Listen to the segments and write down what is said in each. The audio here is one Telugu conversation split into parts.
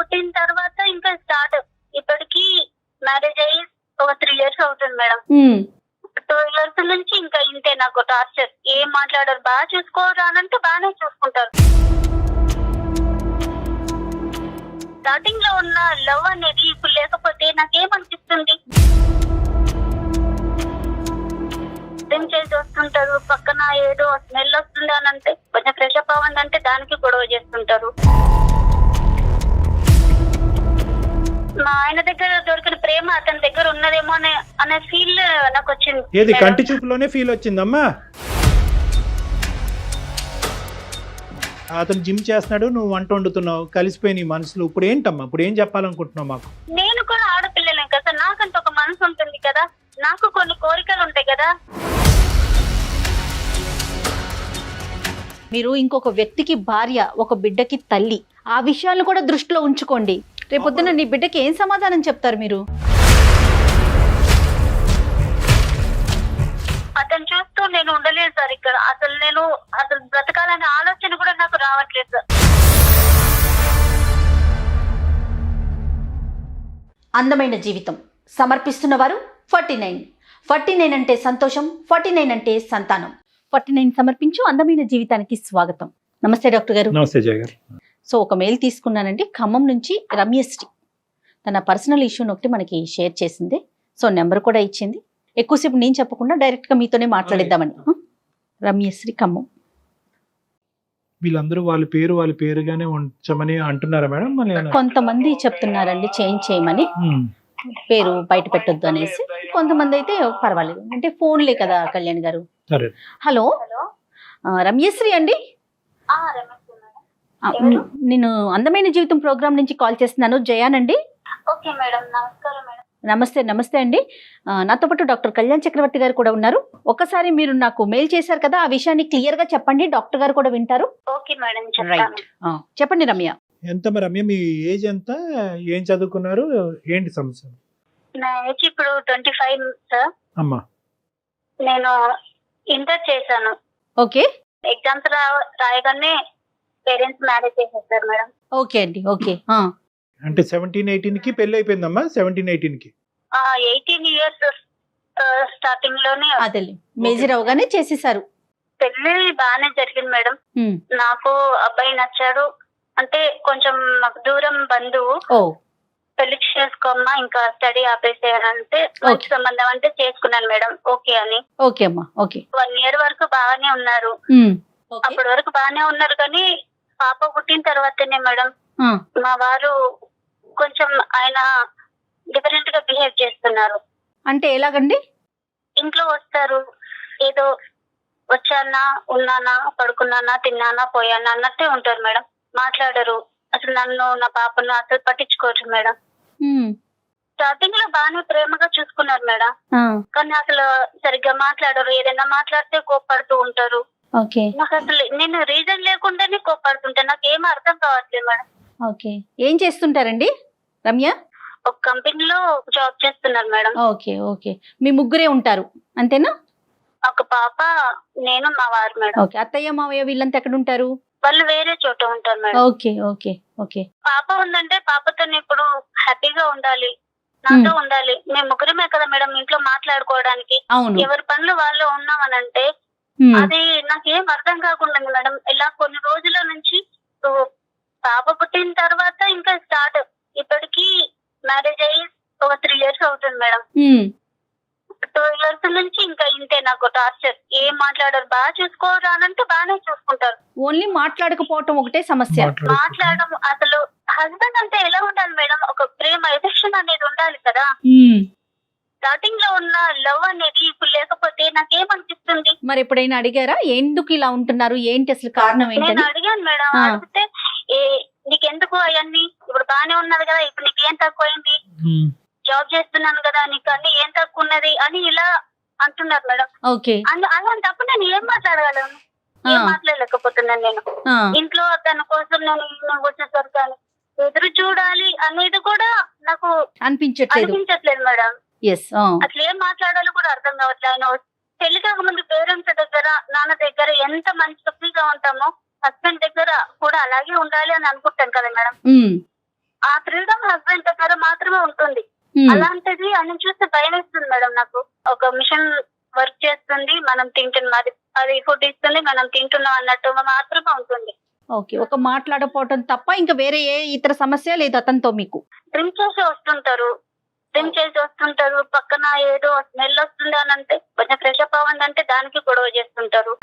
పుట్టిన తర్వాత ఇంకా స్టార్ట్. ఇప్పటికి మ్యారేజ్ అయ్యి ఒక 3 years అవుతుంది మేడం. 2 years నుంచి ఇంకా ఇంతే నాకు టార్చర్. ఏం మాట్లాడారు, బాగా చూసుకోరా అనంటే బాగానే చూసుకుంటారు. స్టార్టింగ్ లో ఉన్న లవ్ అనేది ఇప్పుడు లేకపోతే నాకేమనిపిస్తుంది, డ్రింక్ చేసి వస్తుంటారు, పక్కన ఏదో స్మెల్ వస్తుంది అని అంటే కొంచెం ఫ్రెష్ అప్ అవ్వండి అంటే దానికి గొడవ చేస్తుంటారు. మా ఆయన దగ్గర దొరికిన ప్రేమ అతని దగ్గర ఉన్నదేమో అనే ఫీల్ నాకు వచ్చింది. ఏది కంటి చూపులోనే ఫీల్ వచ్చిందమ్మా? అతను జిమ్ చేస్తున్నాడు, నువ్వు వంట వండుతున్నావు, కలిసిపోయి నీ మనసులో ఇప్పుడు ఏంటమ్మా, ఇప్పుడు ఏం చెప్పాలనుకుంటున్నావు మాకు? నేను కూడా ఆడపిల్లలే కదా, నాకంత ఒక మనసు ఉంటుంది కదా, నాకు కొన్ని కోరికలు ఉంటాయి కదా. మీరు ఇంకొక వ్యక్తికి భార్య, ఒక బిడ్డకి తల్లి, ఆ విషయాలను కూడా దృష్టిలో ఉంచుకోండి. రేపొద్దున నీ బిడ్డకి ఏం సమాధానం చెప్తారు మీరు? అతను చూస్తూ నేను ఉండలేదు సార్ ఇక్కడ. అసలు బ్రతకాలనే ఆలోచన కూడా నాకు రావట్లేదు సార్. అందమైన జీవితం సమర్పిస్తున్న వారు 49 అంటే సంతోషం, 49 అంటే సంతానం. 49 సమర్పించు అందమైన జీవితానికి స్వాగతం. నమస్తే డాక్టర్ గారు. నమస్తే జయ గారు. సో ఒక మెయిల్ తీసుకున్నానండి, ఖమ్మం నుంచి రమ్యశ్రీ. తన పర్సనల్ ఇష్యూని ఒకటి మనకి షేర్ చేసింది. సో నెంబర్ కూడా ఇచ్చింది. ఎక్కువసేపు నేను చెప్పకుండా డైరెక్ట్గా మీతోనే మాట్లాడిద్దామని. రమ్యశ్రీ, ఖమ్మం. వీళ్ళందరూ వాళ్ళ పేరుగానే ఉంచమని అంటున్నారా మేడం? కొంతమంది చెప్తున్నారండి చేంజ్ చేయమని, పేరు బయట పెట్టొద్దు అనేసి. కొంతమంది అయితే పర్వాలేదు అంటే ఫోన్లే కదా కళ్యాణ్ గారు. హలో రమ్యశ్రీ అండి, నేను అందమైన జీవితం ప్రోగ్రామ్ నుంచి కాల్ చేస్తున్నాను. జయానండి. ఓకే మేడం, నమస్కారం మేడం. నమస్తే అండి. నాతో పాటు డాక్టర్ కళ్యాణ్ చక్రవర్తి గారు కూడా ఉన్నారు. ఒకసారి మీరు నాకు మెయిల్ చేశారు కదా, ఆ విషయాన్ని క్లియర్ గా చెప్పండి, డాక్టర్ గారు కూడా వింటారు. Okay madam, right. చెప్పండి రమ్య. ఎంత రమ్య, మీ ఏజ్ ఎంత, ఏం చదువుకున్నారు, ఏంటి సమస్య? నా ఏజ్ ఇప్పుడు 25 సార్. అమ్మా, నేను ఇంటర్ చేశాను. ఓకే. ఎగ్జామ్స్ రాయగానే పేరెంట్స్ మ్యారేజ్ చేసేసారు మేడం. ఓకే అండి. ఓకే. అంటే 17-18 కి పెళ్లి అయిపోయిందమ్మా? 17-18 కి 18 years స్టార్టింగ్ లోనే అదే మేజర్ అవగానే చేసేసారు. పెళ్లి బాగానే జరిగింది మేడం. నాకు అబ్బాయి నచ్చాడు. అంటే కొంచెం నాకు దూరం బంధువు. పెళ్లి చేసుకోమ్మా, ఇంకా స్టడీ ఆపేసేయాలంటే మంచి సంబంధం అంటే చేసుకున్నాను మేడం. ఓకే అని. ఓకే అమ్మా. ఓకే. 1 year వరకు బాగానే ఉన్నారు. అప్పటి వరకు బాగానే ఉన్నారు కానీ పాప పుట్టిన తర్వాతనే మేడం మా వారు కొంచెం ఆయన డిఫరెంట్ గా బిహేవ్ చేస్తున్నారు. అంటే ఎలాగండి? ఇంట్లో వస్తారు, ఏదో వచ్చానా, ఉన్నానా, పడుకున్నానా, తిన్నానా, పోయానా అన్నట్టే ఉంటారు మేడం. మాట్లాడరు. అసలు నన్ను, నా పాపను అసలు పట్టించుకోవచ్చు మేడం. స్టార్టింగ్ లో బాగానే ప్రేమగా చూసుకున్నారు మేడం, కానీ అసలు సరిగ్గా మాట్లాడరు. ఏదైనా మాట్లాడితే కోప్పడుతూ ఉంటారు. నాకు అసలు నేను రీజన్ లేకుండానే కోప్పడుతుంటా. నాకు ఏం అర్థం కావట్లేదు మేడం. ఓకే. ఏం చేస్తుంటారండి రమ్య? ఒక కంపెనీలో జాబ్ చేస్తున్నారు మేడం. ఓకే. ఓకే. మీ ముగ్గురే ఉంటారు అంతేనా? ఒక పాప, నేను, మా వారు మేడం. ఓకే. అత్తయ్య మావయ్య వీళ్ళంతా ఎక్కడ ఉంటారు? వాళ్ళు వేరే చోట ఉంటారు మేడం. ఓకే. ఓకే. ఓకే. పాప ఉందంటే పాపతో ఇప్పుడు హ్యాపీగా ఉండాలి, నాతో ఉండాలి. మేము ముగ్గురమే కదా మేడం ఇంట్లో మాట్లాడుకోవడానికి. ఎవరి పనులు వాళ్ళు ఉన్నామనంటే అది నాకేం అర్థం కాకుండా మేడం. ఇలా కొన్ని రోజుల నుంచి పాప పుట్టిన తర్వాత ఇంకా స్టార్ట్. ఇప్పటికి మ్యారేజ్ అయ్యి ఒక 3 years అవుతుంది మేడం. 2 years నుంచి ఇంకా ఇంతే నాకు టార్చర్. ఏం మాట్లాడారు, బాగా చూసుకోరా అనంటే బాగానే చూసుకుంటారు. ఓన్లీ మాట్లాడకపోవటం ఒకటే సమస్య. మాట్లాడడం అసలు హస్బెండ్ అంటే ఎలా ఉండాలి మేడం? ఒక ప్రేమ, ఎఫెక్షన్ అనేది ఉండాలి కదా. స్టార్టింగ్ లో ఉన్న లవ్ అనేది ఇప్పుడు లేకపోతే నాకేమనిపిస్తుంది. మరి ఎప్పుడైనా అడిగారా ఎందుకు ఇలా ఉంటున్నారు, ఏంటి అసలు కారణం ఏంటి? నేను అడిగాను మేడం. అడిగితే నీకెందుకు అవన్నీ, ఇప్పుడు బాగానే ఉన్నది కదా, ఇప్పుడు నీకేం తక్కువైంది, జాబ్ చేస్తున్నాను కదా, నీకు అన్ని ఏం తక్కువ ఉన్నది అని ఇలా అంటున్నారు మేడం. అలాంటప్పుడు నేను ఏం మాట్లాడగలను? ఏం మాట్లాడలేకపోతున్నాను నేను. ఇంట్లో తన కోసం నేను వచ్చేసరికి ఎదురు చూడాలి అనేది కూడా నాకు అనిపించట్లేదు మేడం. అసలు ఏం మాట్లాడాలో కూడా అర్థం కావట్లేదు. ఆయన పెళ్లి కాకముందు పేరెంట్స్ దగ్గర, నాన్న దగ్గర ఎంత మంచి ఫ్రీగా ఉంటామో హస్బెండ్ దగ్గర కూడా అలాగే ఉండాలి అని అనుకుంటాం కదా మేడం. ఆ ఫ్రీడమ్ హస్బెండ్ దగ్గర మాత్రమే ఉంటుంది. అలాంటిది అని చూస్తే భయం వేస్తుంది మేడం నాకు. ఒక మిషన్ వర్క్ చేస్తుంది, మనం తింటున్నాం, అది ఫుడ్ ఇస్తుంది, మనం తింటున్నాం అన్నట్టు మాత్రమే ఉంటుంది. ఓకే, ఒక మాట్లాడపోవటం తప్ప ఇంకా వేరే ఏ ఇతర సమస్య లేదు అతనితో మీకు? డ్రింక్ చేసి వస్తుంటారు, పక్కన ఏదో స్మెల్ వస్తుంది అని అంటే కొంచెం ఫ్రెష్ అప్ అవ్వండి అంటే దానికి గొడవ చేస్తుంటారు.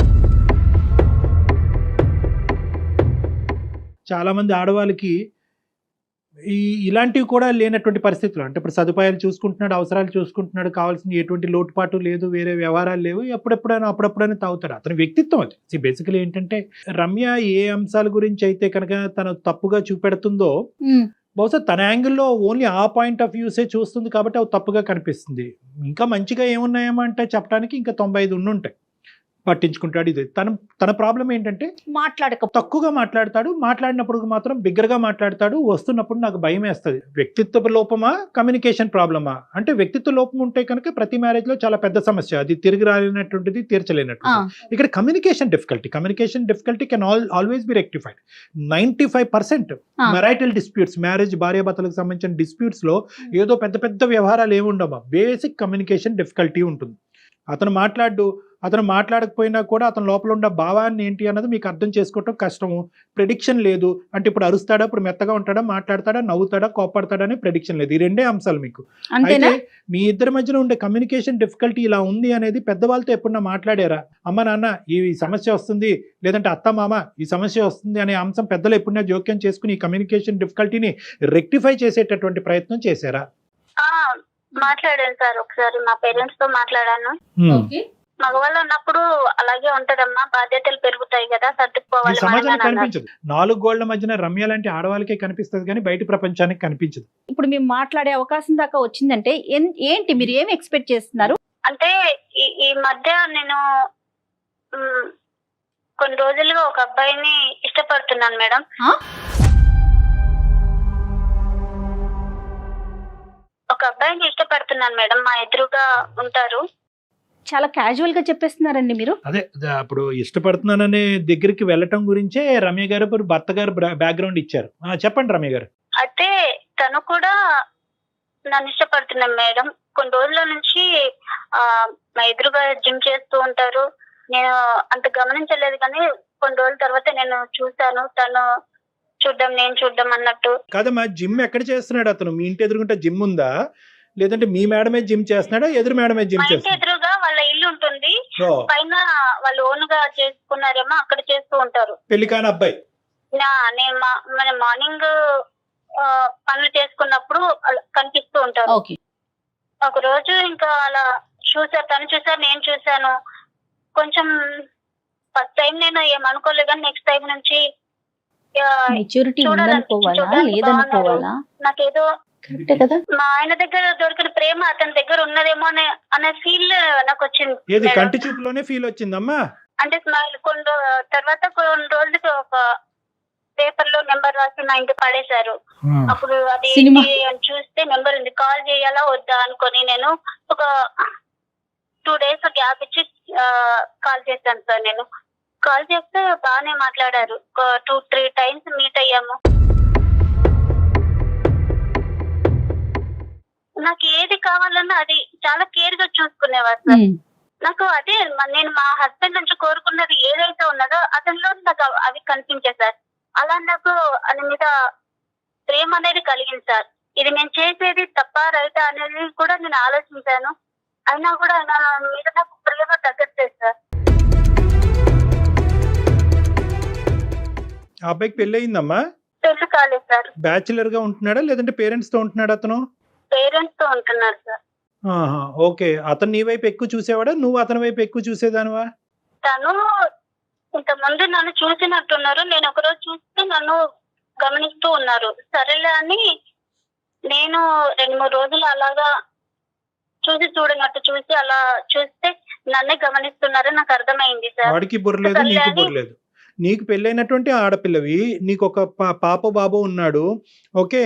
చాలా మంది ఆడవాళ్ళకి ఇలాంటివి కూడా లేనటువంటి పరిస్థితులు, అంటే ఇప్పుడు సదుపాయాలు చూసుకుంటున్నాడు, అవసరాలు చూసుకుంటున్నాడు, కావాల్సిన ఎటువంటి లోటుపాటు లేదు, వేరే వ్యవహారాలు లేవు, అప్పుడప్పుడైనా తాగుతాడు. అతని వ్యక్తిత్వం అది. బేసికలీ ఏంటంటే రమ్య ఏ అంశాల గురించి అయితే కనుక తను తప్పుగా చూపెడుతుందో బహుశా తన యాంగిల్లో ఓన్లీ ఆ పాయింట్ ఆఫ్ వ్యూసే చూస్తుంది కాబట్టి అవి తప్పుగా కనిపిస్తుంది. ఇంకా మంచిగా ఏమున్నాయేమో అంటే చెప్పడానికి ఇంకా 95 ఉండుంటాయి. పట్టించుకుంటాడు. ఇది తన ప్రాబ్లం ఏంటంటే తక్కువగా మాట్లాడతాడు, మాట్లాడినప్పుడు మాత్రం బిగ్గరగా మాట్లాడతాడు, వస్తున్నప్పుడు నాకు భయం వేస్తుంది. వ్యక్తిత్వ లోపమా, కమ్యూనికేషన్ ప్రాబ్లమా? అంటే వ్యక్తిత్వ లోపం ఉంటే కనుక ప్రతి మ్యారేజ్ లో చాలా పెద్ద సమస్య, అది తిరిగి రాలేనటువంటిది, తీర్చలేనటువంటిది. ఇక్కడ communication difficulty can always be rectified. 95% marital disputes, marriage భార్యాభర్తలకు సంబంధించిన డిస్ప్యూట్స్ లో ఏదో పెద్ద పెద్ద వ్యవహారాలు ఏముండవా, బేసిక్ కమ్యూనికేషన్ డిఫికల్టీ ఉంటుంది. అతను మాట్లాడకపోయినా కూడా అతని లోపల ఉన్న భావాన్ని ఏంటి అన్నది మీకు అర్థం చేసుకోవటం కష్టము. ప్రెడిక్షన్ లేదు. అంటే ఇప్పుడు అరుస్తాడా, ఇప్పుడు మెత్తగా ఉంటాడా, మాట్లాడతాడా, నవ్వుతాడా, కోపడతాడా అని ప్రెడిక్షన్ లేదు. ఈ రెండే అంశాలు మీకు. అయితే మీ ఇద్దరి మధ్యన ఉండే కమ్యూనికేషన్ డిఫికల్టీ ఇలా ఉంది అనేది పెద్దవాళ్ళతో ఎప్పుడన్నా మాట్లాడారా? అమ్మ నాన్న ఈ సమస్య వస్తుంది, లేదంటే అత్త మామ ఈ సమస్య వస్తుంది అనే అంశం పెద్దలు ఎప్పుడన్నా జోక్యం చేసుకుని ఈ కమ్యూనికేషన్ డిఫికల్టీని రెక్టిఫై చేసేటటువంటి ప్రయత్నం చేశారా? మాట్లాడాను సార్, ఒకసారి మా పేరెంట్స్ తో మాట్లాడాను. మగవాళ్ళు ఉన్నప్పుడు అలాగే ఉంటదమ్మా, బాధ్యతలు పెరుగుతాయి కదా, సర్దుకుపోవాలి. సమాజానికి కనిపించదు. 4 గోళ్ల మధ్యన రమ్య లాంటి ఆడవాళ్ళకే కనిపిస్తుంది కానీ బయట ప్రపంచానికి కనిపించదు. ఇప్పుడు మేము మాట్లాడే అవకాశం దాకా వచ్చిందంటే ఏంటి మీరు ఏమి ఎక్స్పెక్ట్ చేస్తున్నారు? అంటే ఈ మధ్య నేను కొన్ని రోజులుగా ఒక అబ్బాయిని ఇష్టపడుతున్నాను మేడం. మా ఎదురుగా ఉంటారు. చాలా క్యాజువల్ గా చెప్పేస్తున్నారండి మీరు. అదే అప్పుడు ఇష్టపడుతున్నాననే దగ్గరికి వెళ్ళటం గురించే రమ్య గారు భర్త గారు బ్యాక్గ్రౌండ్ ఇచ్చారు. చెప్పండి రమ్య గారు. అయితే తను కూడా నన్ను ఇష్టపడుతున్నాను మేడం. కొన్ని రోజుల నుంచి మా ఎదురుగా జిమ్ చేస్తూ ఉంటారు. నేను అంత గమనించలేదు కానీ కొన్ని రోజుల తర్వాత నేను చూశాను, తను చూడ్డం నేను చూడ్డం అన్నట్టు. కాదమ్మా, జిమ్ ఎక్కడ చేస్తున్నాడు అతను? మీ ఇంటి ఎదురుకుంటే జిమ్ ఉందా, లేదంటే మీ మేడమే జిమ్ చేస్తున్నాడా, ఎదురు మేడమే జిమ్ చేస్తున్నాడా? ఎదురుగా వాళ్ళ ఇల్లు ఉంటుంది, పైన వాళ్ళు ఓన్ గా చేసుకున్నారేమో, అక్కడ చేస్తూ ఉంటారు. పెళ్లి కాని అబ్బాయి. నేను మార్నింగ్ పనులు చేసుకున్నప్పుడు కనిపిస్తూ ఉంటారు. ఒక రోజు ఇంకా అలా చూసారు, తను చూసారు, నేను చూసాను. కొంచెం ఫస్ట్ టైం నేను ఏమనుకోలేదు కానీ నెక్స్ట్ టైం నుంచి నాకేదో మా ఆయన దగ్గర దొరికిన ప్రేమ అతని దగ్గర ఉన్నదేమో అనే ఫీల్ నాకు వచ్చింది. కంటి చూపులోనే ఫీల్ వచ్చిందమ్మా. అంటే స్మైల్. తర్వాత కొన్ని రోజులకి ఒక పేపర్ లో నెంబర్ రాసి మా ఇంటికి పడేశారు. అప్పుడు అది చూస్తే నెంబర్ ఉంది, కాల్ చేయాలా వద్దా అనుకొని నేను ఒక 2 days గ్యాప్ ఇచ్చి కాల్ చేశాను సార్. నేను కాల్ చేస్తే బాగానే మాట్లాడారు. 2-3 times మీట్ అయ్యాము. నాకు ఏది కావాలన్నా అది చాలా కేర్ గా చూసుకునేవారు సార్. నాకు అదే నేను మా హస్బెండ్ నుంచి కోరుకున్నది ఏదైతే ఉన్నదో అతనిలో నాకు అవి కనిపించాయి సార్. అలా నాకు అని మీద ప్రేమ అనేది కలిగింది సార్. ఇది నేను చేసేది తప్ప రైటా అనేది కూడా నేను ఆలోచించాను. అయినా కూడా నా మీద నాకు ప్రేమ తగ్గట్లేదు సార్. ఆ అబ్బాయికి పెళ్లి అయిందమ్మా? పెళ్లి కాలేదు సార్. బ్యాచులర్ గా ఉంటున్నాడా లేదంటే పేరెంట్స్ తో ఉంటున్నాడా? అతను పేరెంట్స్ తో ఉంటున్నారు సార్. ఓకే. అతను నీ వైపు ఎక్కువ చూసేవాడా, నువ్వు అతని వైపు ఎక్కువ చూసేదానివా? తను ఇంత ముందు నన్ను చూసినట్టున్నారు. నేను ఒకరోజు చూస్తే నన్ను గమనిస్తూ ఉన్నారు. సరేలే అని నేను 2-3 రోజులు అలాగా చూడనట్టు చూసి అలా చూస్తే నన్నే గమనిస్తున్నారని నాకు అర్థమైంది సార్. వాడికి బుర్రలేదు, నీకు బుర్రలేదు. నీకు పెళ్ళైనటువంటి ఆడపిల్లవి, నీకు ఒక పాప బాబు ఉన్నాడు. ఓకే,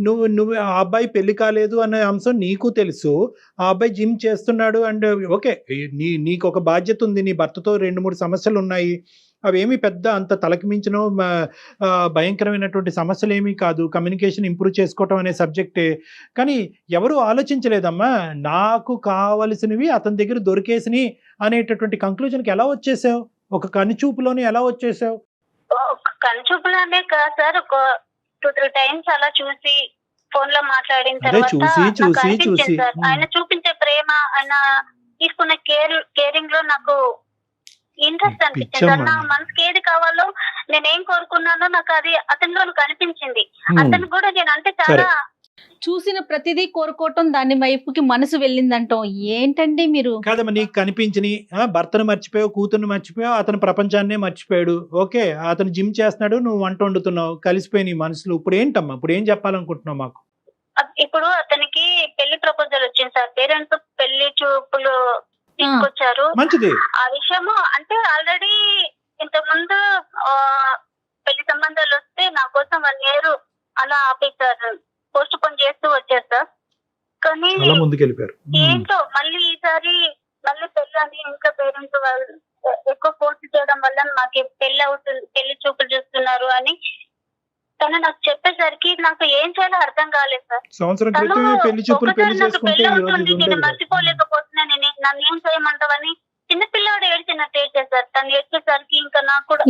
నువ్వు ఆ అబ్బాయి పెళ్లి కాలేదు అనే అంశం నీకు తెలుసు. ఆ అబ్బాయి జిమ్ చేస్తున్నాడు అండ్ ఓకే, నీకు ఒక బాధ్యత ఉంది, నీ భర్తతో 2-3 సమస్యలు ఉన్నాయి. అవేమి పెద్ద అంత తలకి మించిన భయంకరమైనటువంటి సమస్యలు ఏమీ కాదు. కమ్యూనికేషన్ ఇంప్రూవ్ చేసుకోవటం అనే సబ్జెక్టే. కానీ ఎవరు ఆలోచించలేదమ్మా, నాకు కావలసినవి అతని దగ్గర దొరికేసినాయి అనేటటువంటి కంక్లూజన్కి ఎలా వచ్చేసావు? ఒక కనుచూపులోనే ఎలా వచ్చేసావు? కనుచూపులోనే కాదు సార్, ఒక 2-3 టైమ్స్ అలా చూసి ఫోన్ లో మాట్లాడిన అదే తర్వాత చూసి నాకు చూసి అనిపించింది చూసి సార్, ఆయన చూపించే ప్రేమ, ఆయన తీసుకున్న కేరింగ్ లో నాకు ఇంట్రెస్ట్ అనిపించింది సార్. నా మనసుకి ఏది కావాలో, నేనేం కోరుకున్నానో నాకు అది అతనిలో కనిపించింది. అతను కూడా నేను అంటే చాలా చూసిన ప్రతిదీ కోరుకోవటం, దాని వైపుకి మనసు వెళ్ళిందంటాం. ఏంటండి మీరు? కాదమ్మా, నీకు కనిపించిని భర్తను మర్చిపోయావు, కూతుర్ని మర్చిపోయావు, అతను ప్రపంచాన్నే మర్చిపోయాడు. ఓకే, అతను జిమ్ చేస్తున్నాడు, నువ్వు వంట వండుతున్నావు, కలిసిపోయి నీ మనసులు. ఇప్పుడు ఏంటమ్మా, ఇప్పుడు ఏం చెప్పాలనుకుంటున్నావు మాకు? ఇప్పుడు అతనికి పెళ్లి ప్రపోజల్ వచ్చింది సార్, పేరెంట్స్ పెళ్లి చూపులు తీసుకొచ్చారు. మంచిది. ఆ విషయము అంటే ఆల్రెడీ ఇంతకు ముందు పెళ్లి సంబంధాలు వస్తే నా కోసం 1 year అలా ఆపేశారు, పోస్ట్ పోన్ చేస్తూ వచ్చారు సార్. కానీ ముందుకెళ్ళిపోయారు. ఏంటో మళ్ళీ ఈసారి మళ్ళీ పెళ్లి అని ఇంకా పేరెంట్స్ వాళ్ళు ఎక్కువ ఫోర్స్ చేయడం వల్ల మాకు పెళ్లి అవుతుంది, పెళ్లి చూపులు చూస్తున్నారు అని తను నాకు చెప్పేసరికి నాకు ఏం చేయాలో అర్థం కాలేదు సార్. సంవత్సరం క్రితమే పెళ్లి చూపులు పెళ్లి చేసుకుంటే పెళ్లి అవుతుంది, నేను మర్చిపోలేకపోతున్నాను, నన్ను ఏం చేయమంటావని చిన్నపిల్లవాడు ఏడ్చినట్టు ఏడ్చేసారు. తను ఏడ్చేసరికి ఇంకా నాకు కూడా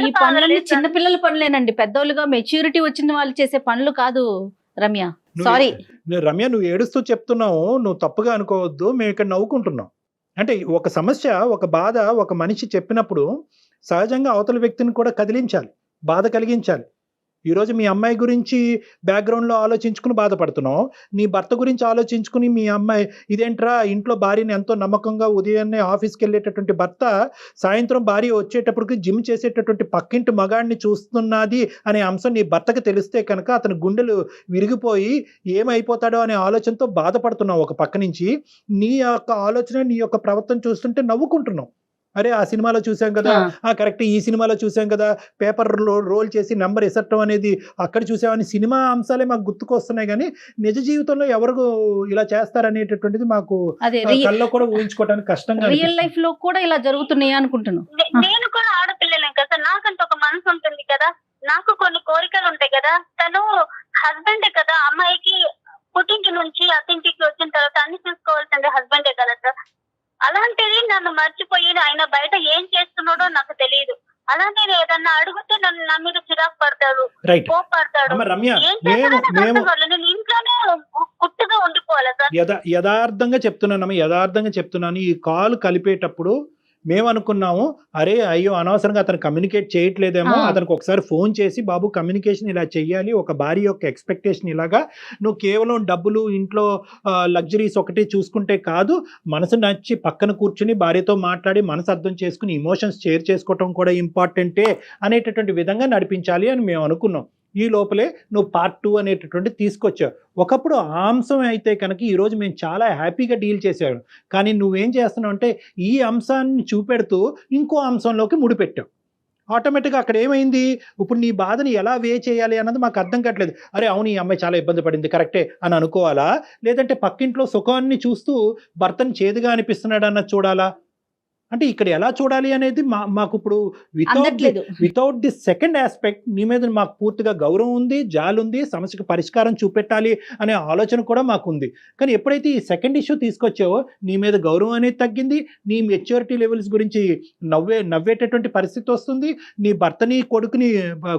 ఈ పనులన్నీ చిన్నపిల్లల పనులేనండి, పెద్దోళ్ళుగా మెచ్యూరిటీ వచ్చిన వాళ్ళు చేసే పనులు కాదు రమ్య. సారీ రమ్య, నువ్వు ఏడుస్తూ చెప్తున్నావు, నువ్వు తప్పుగా అనుకోవద్దు, మేము ఇక్కడ నవ్వుకుంటున్నాం. అంటే ఒక సమస్య, ఒక బాధ ఒక మనిషి చెప్పినప్పుడు సహజంగా అవతల వ్యక్తిని కూడా కదిలించాలి, బాధ కలిగించాలి. ఈరోజు మీ అమ్మాయి గురించి బ్యాక్గ్రౌండ్లో ఆలోచించుకుని బాధపడుతున్నావు, నీ భర్త గురించి ఆలోచించుకుని మీ అమ్మాయి ఇదేంట్రా, ఇంట్లో భార్యని ఎంతో నమ్మకంగా ఉదయాన్నే ఆఫీస్కి వెళ్ళేటటువంటి భర్త సాయంత్రం భార్య వచ్చేటప్పటికి జిమ్ చేసేటటువంటి పక్కింటి మగాడిని చూస్తున్నది అనే అంశం నీ భర్తకు తెలిస్తే కనుక అతని గుండెలు విరిగిపోయి ఏమైపోతాడో అనే ఆలోచనతో బాధపడుతున్నావు. ఒక పక్క నుంచి నీ యొక్క ఆలోచన, నీ యొక్క ప్రవర్తన చూస్తుంటే నవ్వుకుంటున్నావు. అరే, ఆ సినిమాలో చూసాం కదా, కరెక్ట్, ఈ సినిమాలో చూసాం కదా, పేపర్ రోల్ చేసి నెంబర్ ఎసట్టడం అనేది అక్కడ చూసామని సినిమా అంశాలే మాకు గుర్తుకొస్తున్నాయి. కానీ నిజ జీవితంలో ఎవరు ఇలా చేస్తారనేటటువంటిది మాకు కళ్ళలో కూడా ఊహించుకోవడానికి కష్టంగా. రియల్ లైఫ్ లో కూడా ఇలా జరుగుతున్నాయి అనుకుంటున్నాను. నేను కూడా ఆడపిల్లలే కదా, నాకంత ఒక మనసు ఉంటుంది కదా, నాకు కొన్ని కోరికలు ఉంటాయి కదా. తను హస్బెండే కదా, అమ్మాయికి పుట్టింటి నుంచి అతింటికి వచ్చిన తర్వాత అన్ని చూసుకోవాల్సిందే హస్బెండే కదా సార్. అలాంటిది నన్ను మర్చిపోయి ఆయన బయట ఏం చేస్తున్నాడో నాకు తెలియదు. అలా నేను ఏదన్నా అడిగితే నన్ను నా మీద చిరాకు పడతాడు, కోపడతాడు. నేను ఇంట్లోనే కుట్టుగా ఉండిపోవాలి సార్. యథార్థంగా చెప్తున్నాను. ఈ కాల్ కలిపేటప్పుడు మేము అనుకున్నాము, అరే అయ్యో అనవసరంగా అతను కమ్యూనికేట్ చేయట్లేదేమో, అతనికి ఒకసారి ఫోన్ చేసి బాబు కమ్యూనికేషన్ ఇలా చెయ్యాలి, ఒక భార్య యొక్క ఎక్స్పెక్టేషన్ ఇలాగా, నువ్వు కేవలం డబ్బులు ఇంట్లో లగ్జరీస్ ఒకటి చూసుకుంటే కాదు, మనసు నచ్చి పక్కన కూర్చుని భార్యతో మాట్లాడి మనసు అర్థం చేసుకుని ఇమోషన్స్ షేర్ చేసుకోవటం కూడా ఇంపార్టెంటే అనేటటువంటి విధంగా నడిపించాలి అని మేము అనుకున్నాం. ఈ లోపలే నువ్వు పార్ట్ 2 అనేటటువంటి తీసుకొచ్చావు. ఒకప్పుడు ఆ అంశం అయితే కనుక ఈరోజు మేము చాలా హ్యాపీగా డీల్ చేసాడు. కానీ నువ్వేం చేస్తున్నావు అంటే ఈ అంశాన్ని చూపెడుతూ ఇంకో అంశంలోకి ముడిపెట్టావు. ఆటోమేటిక్గా అక్కడ ఏమైంది, ఇప్పుడు నీ బాధని ఎలా వే చేయాలి అన్నది మాకు అర్థం కావట్లేదు. అరే అవును, ఈ అమ్మాయి చాలా ఇబ్బంది పడింది, కరెక్టే అని అనుకోవాలా, లేదంటే పక్కింట్లో సుఖాన్ని చూస్తూ భర్తని చేదుగా అనిపిస్తున్నాడు అన్నది చూడాలా? అంటే ఇక్కడ ఎలా చూడాలి అనేది మాకు ఇప్పుడు వితౌట్ ది సెకండ్ ఆస్పెక్ట్ నీ మీద మాకు పూర్తిగా గౌరవం ఉంది, జాలి ఉంది, సమస్యకు పరిష్కారం చూపెట్టాలి అనే ఆలోచన కూడా మాకుంది. కానీ ఎప్పుడైతే ఈ సెకండ్ ఇష్యూ తీసుకొచ్చావో నీ మీద గౌరవం అనేది తగ్గింది, నీ మెచ్యూరిటీ లెవెల్స్ గురించి నవ్వేటటువంటి పరిస్థితి వస్తుంది, నీ భర్తని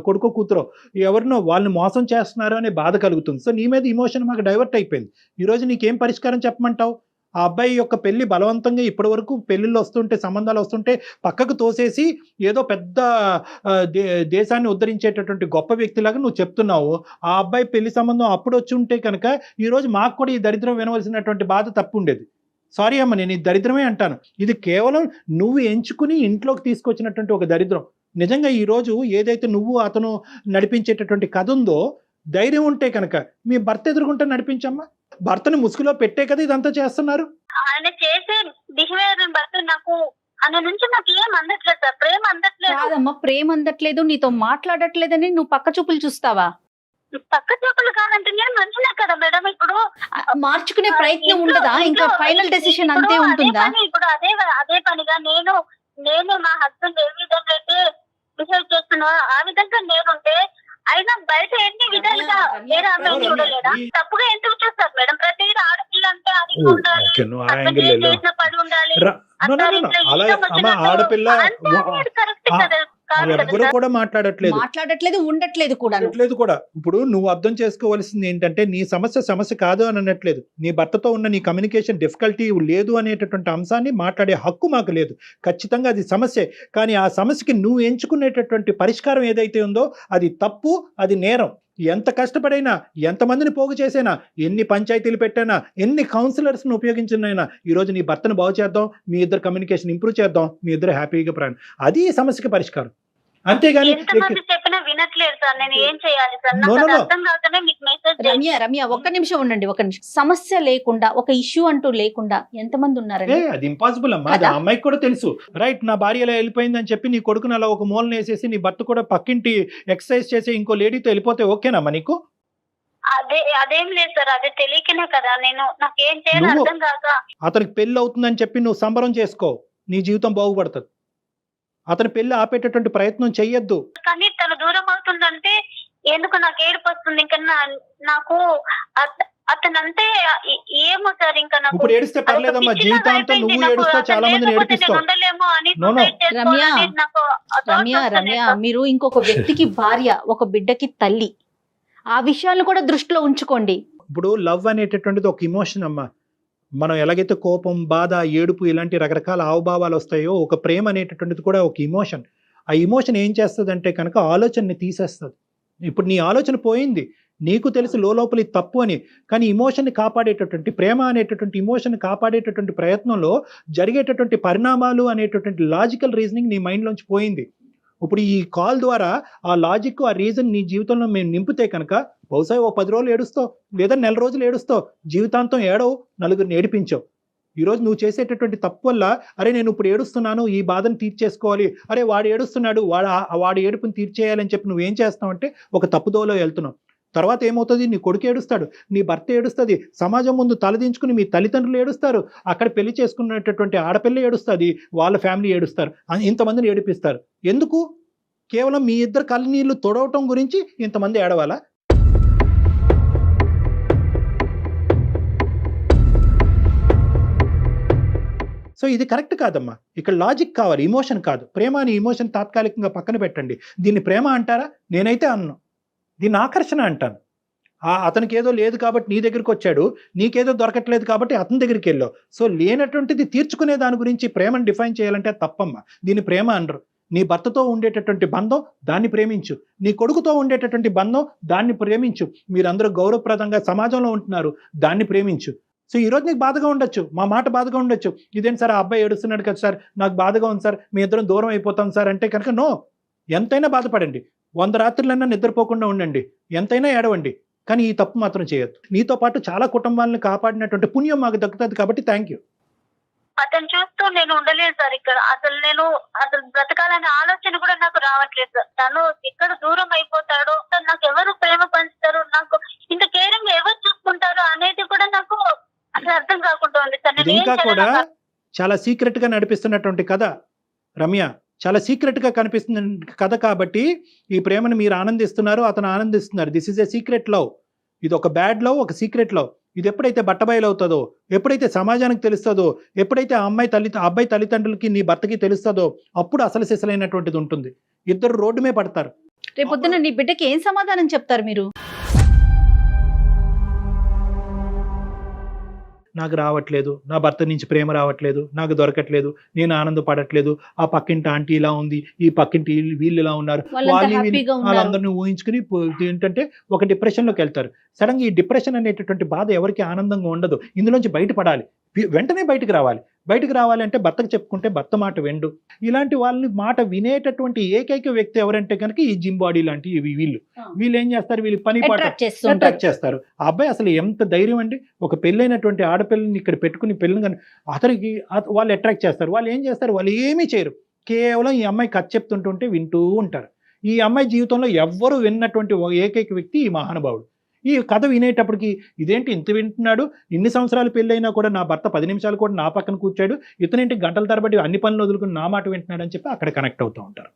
కొడుకు కూతురో ఎవరినో వాళ్ళని మోసం చేస్తున్నారు అనే బాధ కలుగుతుంది. సో నీ మీద ఇమోషన్ మాకు డైవర్ట్ అయిపోయింది. ఈరోజు నీకేం పరిష్కారం చెప్పమంటావు? ఆ అబ్బాయి యొక్క పెళ్లి బలవంతంగా ఇప్పటి వరకు పెళ్లిళ్ళు వస్తుంటే, సంబంధాలు వస్తుంటే పక్కకు తోసేసి ఏదో పెద్ద దేశాన్ని ఉద్ధరించేటటువంటి గొప్ప వ్యక్తిలాగా నువ్వు చెప్తున్నావు. ఆ అబ్బాయి పెళ్లి సంబంధం అప్పుడు వచ్చి ఉంటే కనుక ఈరోజు మాకు కూడా ఈ దరిద్రం వినవలసినటువంటి బాధ తప్పు ఉండేది. సారీ అమ్మ, నేను ఈ దరిద్రమే అంటాను. ఇది కేవలం నువ్వు ఎంచుకుని ఇంట్లోకి తీసుకొచ్చినటువంటి ఒక దరిద్రం. నిజంగా ఈరోజు ఏదైతే నువ్వు అతను నడిపించేటటువంటి కథ ఉందో, ధైర్యం ఉంటే కనుక మీ భర్త ఎదుర్కొంటే నడిపించమ్మా. భర్తని ముసుగులో పెట్టే కదా ఇదంతా చేస్తున్నారు. ఆయన చేసే బిహేవియర్ బట్టి నాకు ఆయన నుంచి నాకు ఏం అందట్లేదు సార్, ప్రేమ అందట్లేదు. కాదమ్మా, ప్రేమ అందట్లేదు, నీతో మాట్లాడట్లేదని నువ్వు పక్క చూపులు చూస్తావా? పక్క చూపులు కాదంటే నేను మంచిదే కదా మేడం. ఇప్పుడు మార్చుకునే ప్రయత్నం ఉండదా? ఇంకా ఫైనల్ డెసిషన్ అంతే ఉంటుందా? ఇప్పుడు అదే పనిగా నేను నేను మా హస్బెండ్ ఏ విధంగా అయితే బిహేవ్ చేస్తున్నా ఆ విధంగా నేనుంటే అయినా బయట ఎన్ని విధాలుగా వేరే అమ్మాయి చూడలేదా? తప్పుగా ఎందుకు చూస్తారు మేడం? ప్రతి ఆడపిల్ల అంటే అది ఉండాలి, హస్బెండ్ ఏం చేసిన పని ఉండాలి, ఆడపిల్ల కరెక్ట్ కదా? ఎవరు కూడా మాట్లాడట్లేదు ఉండట్లేదు కూడా. ఇప్పుడు నువ్వు అర్థం చేసుకోవాల్సింది ఏంటంటే నీ సమస్య కాదు అని అనట్లేదు. నీ భర్తతో ఉన్న నీ కమ్యూనికేషన్ డిఫికల్టీ లేదు అనేటటువంటి అంశాన్ని మాట్లాడే హక్కు మాకు లేదు. ఖచ్చితంగా అది సమస్యే. కానీ ఆ సమస్యకి నువ్వు ఎంచుకునేటటువంటి పరిష్కారం ఏదైతే ఉందో అది తప్పు, అది నేరం. ఎంత కష్టపడైనా, ఎంతమందిని పోగు చేసైనా, ఎన్ని పంచాయతీలు పెట్టైనా, ఎన్ని కౌన్సిలర్స్ని ఉపయోగించినైనా ఈరోజు నీ భర్తను బాగు చేద్దాం, మీ ఇద్దరు కమ్యూనికేషన్ ఇంప్రూవ్ చేద్దాం, మీ ఇద్దరు హ్యాపీగా ప్రయాణం. అది ఈ సమస్యకి పరిష్కారం. అంతేగాని చెప్పినా వినట్లేదు సార్. నేను ఏం చేయాలి సార్? అర్థం కాకనే మీకు మెసేజ్. రమ్య ఒక్క నిమిషం ఉండండి, ఒక్క నిమిషం. సమస్య లేకుండా, ఒక ఇష్యూ అంటూ లేకుండా ఎంతమంది ఉన్నారండి? అది ఇంపాసిబుల్ అమ్మా. అది అమ్మాయికి కూడా తెలుసు. రైట్, నా భార్య ఇలా వెళ్ళిపోయిందని చెప్పి నీ కొడుకుని అలా ఒక మూలన వేసేసి నీ భర్త కూడా పక్కింటి ఎక్సర్సైజ్ చేసి ఇంకో లేడీతో వెళ్ళిపోతే ఓకేనమ్మా నీకు? అదేం లేదు సార్, అదే తెలియకనే కదా నేను నాకేం చేయాలి అర్థం కాక. అతనికి పెళ్లి అవుతుందని చెప్పి నువ్వు సంబరం చేసుకో, నీ జీవితం బాగుపడుతుంది. అతని పెళ్లి ఆపేటటువంటి ప్రయత్నం చెయ్యొద్దు. కానీ తను దూరం అవుతుందంటే ఎందుకు నాకు ఏడుపు వస్తుంది. ఇంకా నాకు అతనంటే ఏమో సార్. ఇంకా నాకు ఇప్పుడు ఏడిస్తే పర్లేదమ్మా, జీవితాంతం నువ్వు ఏడుస్తావు, చాలా మందిని ఏడిపిస్తావు. ఉండలేమో అని రమ్య మీరు ఇంకొక వ్యక్తికి భార్య, ఒక బిడ్డకి తల్లి. ఆ విషయాలను కూడా దృష్టిలో ఉంచుకోండి. ఇప్పుడు లవ్ అనేటటువంటిది ఒక ఇమోషన్ అమ్మా. మనం ఎలాగైతే కోపం, బాధ, ఏడుపు ఇలాంటి రకరకాల హావభావాలు వస్తాయో, ఒక ప్రేమ అనేటటువంటిది కూడా ఒక ఇమోషన్. ఆ ఇమోషన్ ఏం చేస్తుంది అంటే కనుక ఆలోచనని తీసేస్తుంది. ఇప్పుడు నీ ఆలోచన పోయింది, నీకు తెలుసు లోపల ఇది తప్పు అని. కానీ ఇమోషన్ని కాపాడేటటువంటి, ప్రేమ అనేటటువంటి ఇమోషన్ కాపాడేటటువంటి ప్రయత్నంలో జరిగేటటువంటి పరిణామాలు అనేటటువంటి లాజికల్ రీజనింగ్ నీ మైండ్లోంచి పోయింది. ఇప్పుడు ఈ కాల్ ద్వారా ఆ లాజిక్, ఆ రీజన్ నీ జీవితంలో మేము నింపితే కనుక బహుశా 10 రోజులు ఏడుస్తావు, లేదా 1 నెల రోజులు ఏడుస్తావు, జీవితాంతం ఏడవు, నలుగురిని ఏడిపించావు. ఈరోజు నువ్వు చేసేటటువంటి తప్పు వల్ల, అరే నేను ఇప్పుడు ఏడుస్తున్నాను, ఈ బాధను తీర్చేసుకోవాలి, అరే వాడు ఏడుస్తున్నాడు, వాడి ఏడుపుని తీర్చేయాలని చెప్పి నువ్వేం చేస్తావంటే ఒక తప్పుదోవలో వెళ్తున్నావు. తర్వాత ఏమవుతుంది? నీ కొడుకు ఏడుస్తాడు, నీ భర్త ఏడుస్తుంది, సమాజం ముందు తలదించుకుని మీ తల్లిదండ్రులు ఏడుస్తారు, అక్కడ పెళ్లి చేసుకున్నటువంటి ఆడపిల్ల ఏడుస్తుంది, వాళ్ళ ఫ్యామిలీ ఏడుస్తారు, ఇంతమందిని ఏడిపిస్తారు. ఎందుకు? కేవలం మీ ఇద్దరు కళ్ళనీళ్ళు తొడవటం గురించి ఇంతమంది ఏడవాలా? సో ఇది కరెక్ట్ కాదమ్మా. ఇక్కడ లాజిక్ కావాలి, ఇమోషన్ కాదు. ప్రేమ అని ఇమోషన్ తాత్కాలికంగా పక్కన పెట్టండి. దీన్ని ప్రేమ అంటారా? నేనైతే అన్ను, దీన్ని ఆకర్షణ అంటాను. అతనికి ఏదో లేదు కాబట్టి నీ దగ్గరికి వచ్చాడు, నీకేదో దొరకట్లేదు కాబట్టి అతని దగ్గరికి వెళ్ళావు. సో లేనటువంటిది తీర్చుకునే దాని గురించి ప్రేమను డిఫైన్ చేయాలంటే తప్పమ్మా. దీన్ని ప్రేమ అనరు. నీ భర్తతో ఉండేటటువంటి బంధం, దాన్ని ప్రేమించు. నీ కొడుకుతో ఉండేటటువంటి బంధం, దాన్ని ప్రేమించు. మీరందరూ గౌరవప్రదంగా సమాజంలో ఉంటున్నారు, దాన్ని ప్రేమించు. సో ఈరోజు నీకు బాధగా ఉండొచ్చు, మా మాట బాధగా ఉండొచ్చు. ఇదేం సార్, ఆ అబ్బాయి ఏడుస్తున్నాడు కదా సార్, నాకు బాధగా ఉంది సార్, మీ ఇద్దరం దూరం అయిపోతాం సార్ అంటే కనుక నో. ఎంతైనా బాధపడండి, 100 రాత్రులన్నా నిద్రపోకుండా ఉండండి, ఎంతైనా ఏడవండి, కానీ ఈ తప్పు మాత్రం చేయొద్దు. నీతో పాటు చాలా కుటుంబాలను కాపాడినటువంటి పుణ్యం మాకు దక్కుతుంది కాబట్టి థ్యాంక్ యూ. అతను చూస్తూ నేను ఉండలేదు సార్ ఇక్కడ. అసలు బ్రతకాలనే ఆలోచన కూడా నాకు రావట్లేదు సార్. తను ఎక్కడ దూరం అయిపోతాడో, నాకు ఎవరు ప్రేమ పంచుతారు, నాకు ఇంత కేరింగ్ ఎవరు చూసుకుంటారు అనేది కూడా నాకు అసలు అర్థం కాకుండా ఉంది సార్. ఇంకా కూడా చాలా సీక్రెట్ గా నడిపిస్తున్నటువంటి కథ రమ్య, చాలా సీక్రెట్ గా కనిపిస్తున్న కథ కాబట్టి ఈ ప్రేమను మీరు ఆనందిస్తున్నారు, అతను ఆనందిస్తున్నారు. This is a secret love. ఇది ఒక బ్యాడ్ లవ్, ఒక సీక్రెట్ లవ్. ఇది ఎప్పుడైతే బట్టబయలు అవుతుందో, ఎప్పుడైతే సమాజానికి తెలుస్తుందో, ఎప్పుడైతే అబ్బాయి తల్లిదండ్రులకి నీ భర్తకి తెలుస్తుందో, అప్పుడు అసలు సిసలైనటువంటిది ఉంటుంది. ఇద్దరు రోడ్డు మీద పడతారు. రేపొద్దున నీ బిడ్డకి ఏం సమాధానం చెప్తారు మీరు? నాకు రావట్లేదు, నా భర్త నుంచి ప్రేమ రావట్లేదు, నాకు దొరకట్లేదు, నేను ఆనందపడట్లేదు, ఆ పక్కింటి ఆంటీ ఇలా ఉంది, ఈ పక్కింటి వీళ్ళు ఇలా ఉన్నారు, వాళ్ళందరినీ ఊహించుకుని ఏంటంటే ఒక డిప్రెషన్లోకి వెళ్తారు. సడన్గా ఈ డిప్రెషన్ అనేటటువంటి బాధ ఎవరికి ఆనందంగా ఉండదు. ఇందులోంచి బయటపడాలి, వెంటనే బయటకు రావాలి అంటే భర్తకు చెప్పుకుంటే భర్త మాట వెండు. ఇలాంటి వాళ్ళని మాట వినేటటువంటి ఏకైక వ్యక్తి ఎవరంటే కనుక ఈ జిమ్ బాడీ లాంటి వీళ్ళు ఏం చేస్తారు, వీళ్ళు పని పాట అట్రాక్ట్ చేస్తారు. ఆ అబ్బాయి అసలు ఎంత ధైర్యం అండి, ఒక పెళ్ళైనటువంటి ఆడపిల్లని ఇక్కడ పెట్టుకుని పెళ్ళని కానీ అతనికి వాళ్ళు అట్రాక్ట్ చేస్తారు. వాళ్ళు ఏం చేస్తారు, వాళ్ళు ఏమీ చేయరు, కేవలం ఈ అమ్మాయి కథ చెప్తుంటుంటే వింటూ ఉంటారు. ఈ అమ్మాయి జీవితంలో ఎవ్వరు విన్నటువంటి ఏకైక వ్యక్తి ఈ మహానుభావుడు. ఈ కథ వినేటప్పటికి ఇదేంటి ఇంత వింటున్నాడు, ఇన్ని సంవత్సరాలు పెళ్ళైనా కూడా నా భర్త 10 నిమిషాలు కూడా నా పక్కన కూర్చాడు, ఇతనేంటి గంటల తరబడి అన్ని పనులు వదులుకుని నా మాట వింటున్నాడు అని చెప్పి అక్కడ కనెక్ట్ అవుతూ ఉంటారు.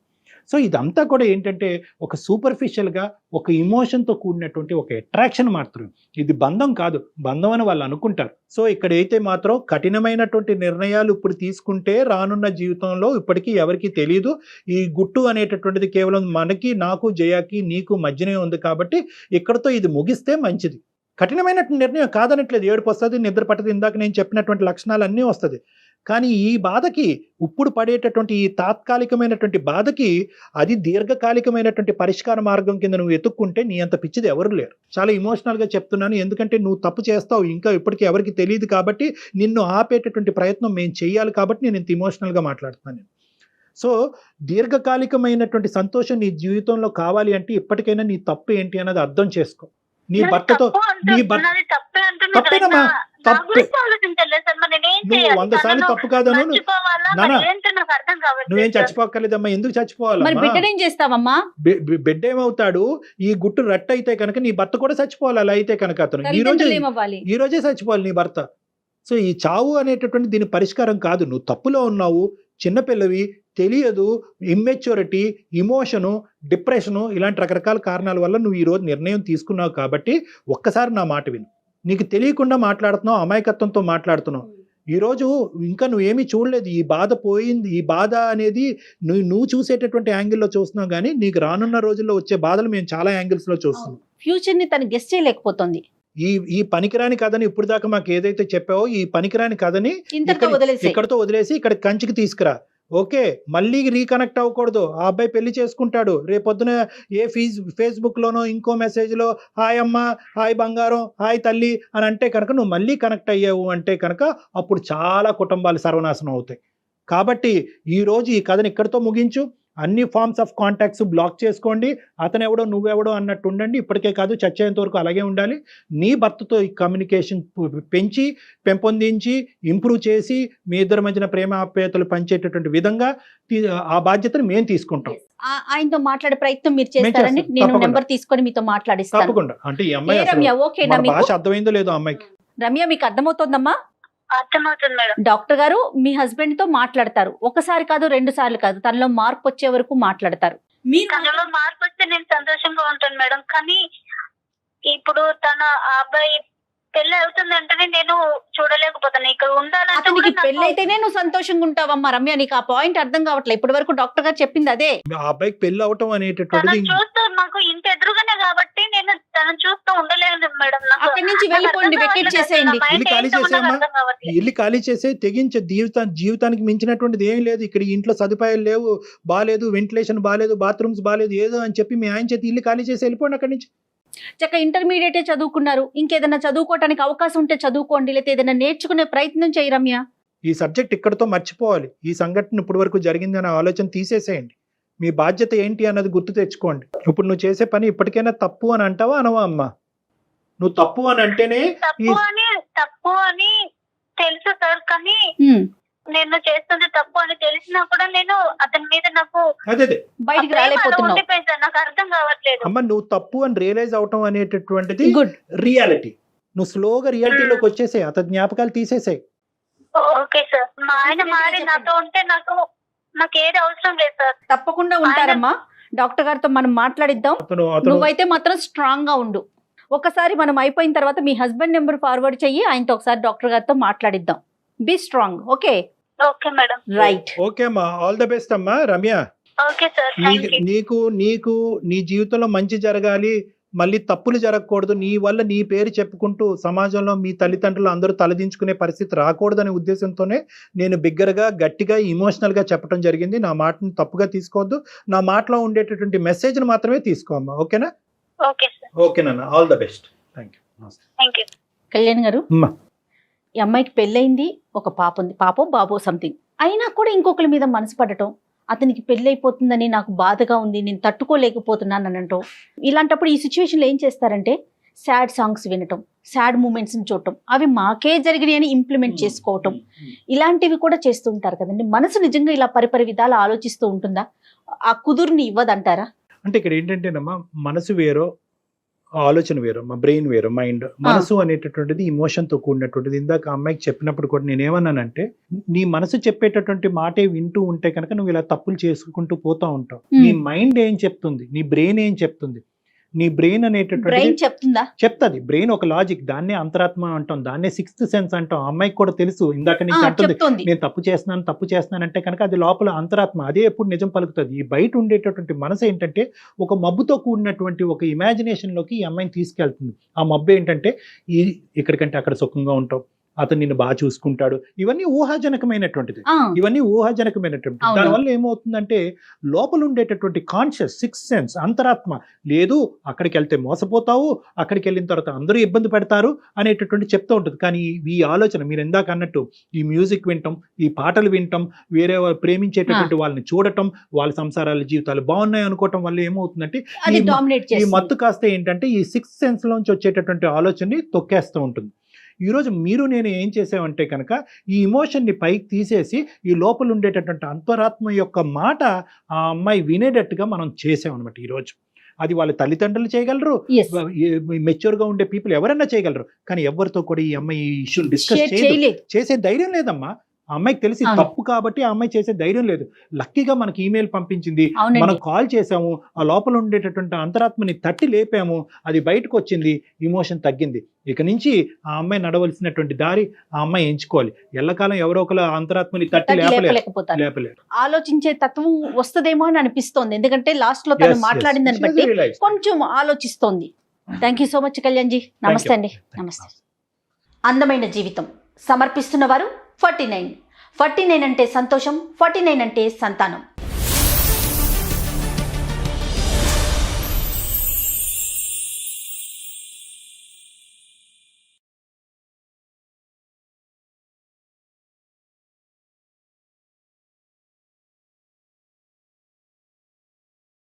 సో ఇదంతా కూడా ఏంటంటే ఒక సూపర్ఫిషియల్గా ఒక ఇమోషన్తో కూడినటువంటి ఒక అట్రాక్షన్ మాత్రం, ఇది బంధం కాదు, బంధం అని వాళ్ళు అనుకుంటారు. సో ఇక్కడైతే మాత్రం కఠినమైనటువంటి నిర్ణయాలు ఇప్పుడు తీసుకుంటే రానున్న జీవితంలో ఇప్పటికీ ఎవరికి తెలియదు. ఈ గుట్టు అనేటటువంటిది కేవలం మనకి, నాకు, జయాకి, నీకు మధ్యనే ఉంది కాబట్టి ఇక్కడతో ఇది ముగిస్తే మంచిది. కఠినమైనటువంటి నిర్ణయం కాదనట్లేదు, ఏడుపు వస్తుంది, నిద్ర పట్టదు, ఇందాక నేను చెప్పినటువంటి లక్షణాలు అన్నీ వస్తుంది. కానీ ఈ బాధకి, ఇప్పుడు పడేటటువంటి ఈ తాత్కాలికమైనటువంటి బాధకి అది దీర్ఘకాలికమైనటువంటి పరిష్కార మార్గం కింద నువ్వు ఎత్తుక్కుంటే నీ అంత పిచ్చిది ఎవరు లేరు. చాలా ఇమోషనల్గా చెప్తున్నాను, ఎందుకంటే నువ్వు తప్పు చేస్తావు ఇంకా ఇప్పటికీ ఎవరికి తెలియదు కాబట్టి నిన్ను ఆపేటటువంటి ప్రయత్నం మేము చేయాలి కాబట్టి నేను ఇంత ఇమోషనల్గా మాట్లాడుతున్నాను. సో దీర్ఘకాలికమైనటువంటి సంతోషం నీ జీవితంలో కావాలి అంటే ఇప్పటికైనా నీ తప్పు ఏంటి అన్నది అర్థం చేసుకో. నీ భర్తతో తప్పేనమ్మా, తప్పే, నువ్వు 100 సార్లు తప్పు కాదను. నువ్వేం చచ్చిపోక్కర్లేదమ్మా, ఎందుకు చచ్చిపోవాలమ్మా? బిడ్డ ఏమవుతాడు, ఈ గుట్టు రట్టు అయితే కనుక నీ భర్త కూడా చచ్చిపోవాలి. అలా అయితే కనుక అతను ఈ రోజే చచ్చిపోవాలి నీ భర్త. సో ఈ చావు అనేటటువంటి దీని పరిష్కారం కాదు. నువ్వు తప్పులో ఉన్నావు, చిన్నపిల్లవి, తెలియదు, ఇమ్మెచ్యూరిటీ, ఇమోషను, డిప్రెషను, ఇలాంటి రకరకాల కారణాల వల్ల నువ్వు ఈరోజు నిర్ణయం తీసుకున్నావు కాబట్టి ఒక్కసారి నా మాట విను. నీకు తెలియకుండా మాట్లాడుతున్నావు, అమాయకత్వంతో మాట్లాడుతున్నావు. ఈరోజు ఇంకా నువ్వేమీ చూడలేదు, ఈ బాధ పోయింది. ఈ బాధ అనేది నువ్వు చూసేటటువంటి యాంగిల్లో చూస్తున్నావు, కానీ నీకు రానున్న రోజుల్లో వచ్చే బాధలు మేము చాలా యాంగిల్స్లో చూస్తున్నాం. ఫ్యూచర్ని తను గెస్ చేయలేకపోతుంది. ఈ పనికిరాని కథని ఇప్పుడు దాకా మాకు ఏదైతే చెప్పావో ఈ పనికిరాని కథని ఇక్కడతో వదిలేసి ఇక్కడ కంచికి తీసుకురా. ఓకే, మళ్ళీ రీకనెక్ట్ అవ్వకూడదు. ఆ అబ్బాయి పెళ్లి చేసుకుంటాడు, రేపొద్దున ఏ ఫేస్బుక్లోనో ఇంకో మెసేజ్లో హాయ్ అమ్మ, హాయ్ బంగారం, హాయ్ తల్లి అని అంటే కనుక నువ్వు మళ్ళీ కనెక్ట్ అయ్యావు అంటే కనుక అప్పుడు చాలా కుటుంబాలు సర్వనాశనం అవుతాయి. కాబట్టి ఈరోజు ఈ కథని ఇక్కడితో ముగించు. అన్ని ఫార్మ్స్ ఆఫ్ కాంటాక్ట్స్ బ్లాక్ చేసుకోండి. అతనెవడో నువ్వెవడో అన్నట్టు ఉండండి. ఇప్పటికే కాదు, చచ్చేంత వరకు అలాగే ఉండాలి. నీ భర్తతో ఈ కమ్యూనికేషన్ పెంపొందించి ఇంప్రూవ్ చేసి మీ ఇద్దరి మధ్యన ప్రేమ ఆప్యాయతలు పంచేటటువంటి విధంగా ఆ బాధ్యతను మేము తీసుకుంటాం. ఆయనతో మాట్లాడే ప్రయత్నం మీరు చేస్తారని నేను నెంబర్ తీసుకొని మీతో మాట్లాడిస్తాను. తప్పకుండా. అంటే ఈ అమ్మాయి భాష అర్థమైందో లేదో అమ్మాయికి. రమ్య, మీకు అర్థమవుతోందమ్మా? అర్థమవుతుంది మేడం. డాక్టర్ గారు మీ హస్బెండ్ తో మాట్లాడతారు, ఒకసారి కాదు 2 సార్లు కాదు, తనలో మార్పు వచ్చే వరకు మాట్లాడతారు. తనలో మార్పు వస్తే నేను సంతోషంగా ఉంటాను మేడం. కానీ ఇప్పుడు తన అబ్బాయి పెళ్లి అవుతుందంటేనే నేను చూడలేకపోతాను. ఇక్కడ ఉండాలంటే పెళ్లి అయితేనే నువ్వు సంతోషంగా ఉంటావమ్మా. రమ్య, నీకు ఆ పాయింట్ అర్థం కావట్లేదు. ఇప్పటి వరకు డాక్టర్ గారు చెప్పింది అదే. ఆ అబ్బాయికి పెళ్లి అవటం అనేటటువంటిది చూస్తూ మాకు ఇంటి ఎదురుగానే కాబట్టి నేను తనను చూస్తూ ఉండలేదు మేడం. అక్కడి నుంచి వెళ్ళిపోండి, వెకేట్ చేసేయండి. ఇల్లు ఖాళీ చేసే తెగించే జీవితానికి మించినటువంటిది ఏం లేదు. ఇక్కడ ఇంట్లో సదుపాయాలు లేవు, బాలేదు, వెంటిలేషన్ బాలేదు, బాత్రూమ్స్ బాలేదు, ఏదో అని చెప్పి మీ ఆయన చేతి ఇల్లు ఖాళీ చేసి వెళ్ళిపోండి అక్కడి నుంచి. చక్క ఇంటర్మీడియటే చదువుకున్నారు, ఇంకేదైనా చదువుకోవడానికి అవకాశం ఉంటే చదువుకోండి, లేకపోతే ఏదైనా నేర్చుకునే ప్రయత్నం చేయి రమ్య. ఈ సబ్జెక్ట్ ఇక్కడతో మర్చిపోవాలి. ఈ సంఘటన ఇప్పటి వరకు జరిగిందనే ఆలోచన తీసేసేయండి. మీ బాధ్యత ఏంటి అన్నది గుర్తు తెచ్చుకోండి. ఇప్పుడు నువ్వు చేసే పని ఇప్పటికైనా తప్పు అని అంటావా అనవా అమ్మా? నువ్వు తప్పు అని అంటేనే తప్పు అని తెలుసు సార్, కానీ నేను చేస్తుంది తప్పు అని తెలిసినా కూడా నేను అతని మీద నాకు బయటికి రాలేకపోతున్నాను. నాకు అర్థం కావట్లేదు. అమ్మ, నువ్వు తప్పు అని రియలైజ్ అవటం అనేటటువంటిది రియాలిటీ. నువ్వు స్లోగా రియాలిటీలోకి వచ్చేసాయి, అతని జ్ఞాపకాలు తీసేసాయి. ఓకే సార్, మా ఆయన మారి నాతో ఉంటే నాకు ఏది అవసరం లేదు సార్. తప్పకుండా ఉంటారమ్మా. డాక్టర్ గారితో మనం మాట్లాడిద్దాం. నువ్వైతే మాత్రం స్ట్రాంగ్ గా ఉండు. ఒకసారి మనం అయిపోయిన తర్వాత మీ హస్బెండ్ నెంబర్ ఫార్వర్డ్ చెయ్యి, ఆయనతో ఒకసారి డాక్టర్ గారితో మాట్లాడిద్దాం. Be strong. Okay okay madam. Right. Okay అమ్మా, ఆల్ ద బెస్ట్ అమ్మా. రమ్య, ఓకే సార్, నీకు నీ జీవితంలో మంచి జరగాలి, మళ్ళీ తప్పులు జరగకూడదు, నీ వల్ల నీ పేరు చెప్పుకుంటూ సమాజంలో మీ తల్లిదండ్రులు అందరూ తలదించుకునే పరిస్థితి రాకూడదనే ఉద్దేశంతోనే నేను బిగ్గరగా, గట్టిగా, ఇమోషనల్గా చెప్పడం జరిగింది. నా మాటను తప్పుగా తీసుకోవద్దు. నా మాటలో ఉండేటటువంటి మెసేజ్ని మాత్రమే తీసుకోమ్మా. ఓకేనా? ఓకేనా, all the best. Thank you. Kalyan గారు, ఈ అమ్మాయికి పెళ్ళయింది, ఒక పాప ఉంది, పాపో బాబో సంథింగ్. అయినా కూడా ఇంకొకరి మీద మనసు పడటం, అతనికి పెళ్ళి అయిపోతుందని నాకు బాధగా ఉంది, నేను తట్టుకోలేకపోతున్నాను అనటం. ఇలాంటప్పుడు ఈ సిచ్యువేషన్లో ఏం చేస్తారంటే సాడ్ సాంగ్స్ వినటం, సాడ్ మూమెంట్స్ని చూడటం, అవి మాకే జరిగినాయి అని ఇంప్లిమెంట్ చేసుకోవటం, ఇలాంటివి కూడా చేస్తూ ఉంటారు కదండి. మనసు నిజంగా ఇలా పరిపరి విధాలు ఆలోచిస్తూ ఉంటుందా? ఆ కుదురుని ఇవ్వదంటారా? అంటే ఇక్కడ ఏంటంటేనమ్మా, మనసు వేరో ఆలోచన వేరు, మా బ్రెయిన్ వేరు, మైండ్. మనసు అనేటటువంటిది ఇమోషన్ తో కూడినటువంటిది. ఇందాక అమ్మాయికి చెప్పినప్పుడు కూడా నేను ఏమన్నానంటే, నీ మనసు చెప్పేటటువంటి మాటే వింటూ ఉంటే కనుక నువ్వు ఇలా తప్పులు చేసుకుంటూ పోతా ఉంటావు. నీ మైండ్ ఏం చెప్తుంది, నీ బ్రెయిన్ ఏం చెప్తుంది? నీ బ్రెయిన్ అనేటటువంటి చెప్తుందా? చెప్తుంది. బ్రెయిన్ ఒక లాజిక్, దాన్నే అంతరాత్మ అంటాం, దాన్నే సిక్స్త్ సెన్స్ అంటాం. అమ్మాయికి కూడా తెలుసు, ఇందాక నుంచి అంటుంది నేను తప్పు చేస్తున్నాను అంటే కనుక అది లోపల అంతరాత్మ, అదే ఎప్పుడు నిజం పలుకుతుంది. ఈ బయట ఉండేటటువంటి మనసు ఏంటంటే ఒక మబ్బుతో కూడినటువంటి ఒక ఇమాజినేషన్ లోకి ఈ అమ్మాయిని తీసుకెళ్తుంది. ఆ మబ్బు ఏంటంటే ఇక్కడికంటే అక్కడ సుఖంగా ఉంటావు, అతను నిన్ను బాగా చూసుకుంటాడు, ఇవన్నీ ఊహాజనకమైనటువంటిది. దానివల్ల ఏమవుతుందంటే లోపల ఉండేటటువంటి కాన్షియస్ సిక్స్త్ సెన్స్ అంతరాత్మ లేదు, అక్కడికి వెళ్తే మోసపోతావు, అక్కడికి వెళ్ళిన తర్వాత అందరూ ఇబ్బంది పెడతారు అనేటటువంటి చెప్తూ ఉంటుంది. కానీ ఈ ఆలోచన మీరు ఇందాక అన్నట్టు ఈ మ్యూజిక్ వింటాం, ఈ పాటలు వింటాం, వేరే ప్రేమించేటటువంటి వాళ్ళని చూడటం, వాళ్ళ సంసారాల జీవితాలు బాగున్నాయి అనుకోవటం వల్ల ఏమవుతుందంటే ఈ మత్తు కాస్త ఏంటంటే ఈ సిక్స్త్ సెన్స్ లోంచి వచ్చేటటువంటి ఆలోచనని తొక్కేస్తూ ఉంటుంది. ఈరోజు మీరు నేను ఏం చేసామంటే కనుక ఈ ఇమోషన్ని పైకి తీసేసి ఈ లోపల ఉండేటటువంటి అంతరాత్మ యొక్క మాట ఆ అమ్మాయి వినేటట్టుగా మనం చేసామన్నమాట ఈరోజు. అది వాళ్ళ తల్లిదండ్రులు చేయగలరు, మెచ్యూర్గా ఉండే పీపుల్ ఎవరైనా చేయగలరు, కానీ ఎవరితో కూడా ఈ అమ్మాయి ఈ ఇష్యూని డిస్కస్ చేసే ధైర్యం లేదమ్మా. ఆ అమ్మాయికి తెలిసి తప్పు కాబట్టి ఆ అమ్మాయి చేసే ధైర్యం లేదు. లక్కీగా మనకి ఈమెయిల్ పంపించింది, మనం కాల్ చేసాము, ఆ లోపల ఉండేటటువంటి అంతరాత్మని తట్టి లేపాము, అది బయటకు వచ్చింది, ఇమోషన్ తగ్గింది. ఇక నుంచి ఆ అమ్మాయి నడవలసినటువంటి దారి ఆ అమ్మాయి ఎంచుకోవాలి. ఎల్లకాలం ఎవరో ఒకరు అంతరాత్మని తట్టి లేపలేరు. ఆలోచించే తత్వం వస్తుందేమో అని అనిపిస్తోంది, ఎందుకంటే లాస్ట్ లో తను మాట్లాడిందని బట్టి కొంచెం ఆలోచిస్తోంది. Thank you so much Kalyan ji. నమస్తే అండి. నమస్తే. అందమైన జీవితం సమర్పిస్తున్న వారు 49 అంటే సంతోషం, 49 అంటే సంతానం.